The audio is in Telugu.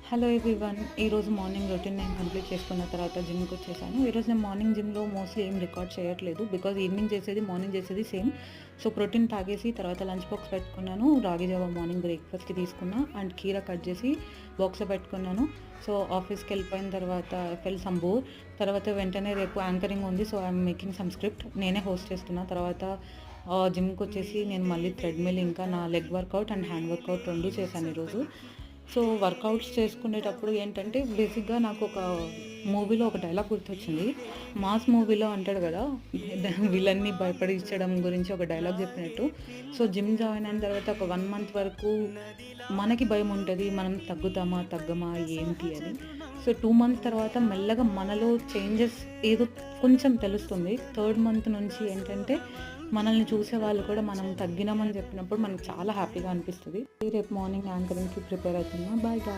Hello everyone. ఈరోజు మార్నింగ్ రొటీన్ నేను కంప్లీట్ చేసుకున్న తర్వాత జిమ్‌కి వచ్చేసాను. ఈరోజు నేను మార్నింగ్ జిమ్‌లో మోస్ట్‌లీ ఏం రికార్డ్ చేయట్లేదు. బికాజ్ ఈవినింగ్ చేసేది, మార్నింగ్ చేసేది సేమ్. సో, ప్రోటీన్ తాగేసి తర్వాత లంచ్ బాక్స్ పెట్టుకున్నాను. రాగి జావ మార్నింగ్ బ్రేక్‌ఫాస్ట్‌కి తీసుకున్నా అండ్ కీర కట్ చేసి బాక్స్‌లో పెట్టుకున్నాను. సో, ఆఫీస్‌కి వెళ్ళిపోయిన తర్వాత ఫెల్ సమ్ బోర్. తర్వాత వెంటనే రేపు యాంకరింగ్ ఉంది. So, I'm making some script. నేనే హోస్ట్ చేస్తున్నా. తర్వాత జిమ్‌కొచ్చేసి నేను మళ్ళీ థ్రెడ్‌మిల్ ఇంకా నా leg workout and hand workout 2 చేశాను ఈరోజు. సో, వర్కౌట్స్ చేసుకునేటప్పుడు ఏంటంటే, బేసిక్‌గా నాకొక మూవీలో ఒక డైలాగ్ గుర్తొచ్చింది. 'మాస్' మూవీలో అంటాడు గదా! విలన్ని భయపడించడం గురించి ఒక డైలాగ్ చెప్పినట్టు. సో, జిమ్ జాయిన్ అయిన తర్వాత ఒక 1 మంత్ వరకు మనకి భయముంటది. మనం తగ్గుతామా? తగ్గమా? ఏంటి అని. సో, 2 మంత్స్ తర్వాత మెల్లగా మనలో చేంజెస్ ఏదో కొంచెం తెలుస్తుంది. థర్డ్ మంత్ నుంచి ఏంటంటే, మనల్ని చూసేవాళ్ళు కూడా మనం తగ్గినామని చెప్పినప్పుడు మనకు చాలా హ్యాపీగా అనిపిస్తది. రేపు మార్నింగ్ యాంకరింగ్‌కి ప్రిపేర్ అవుతున్నా. Bye guys.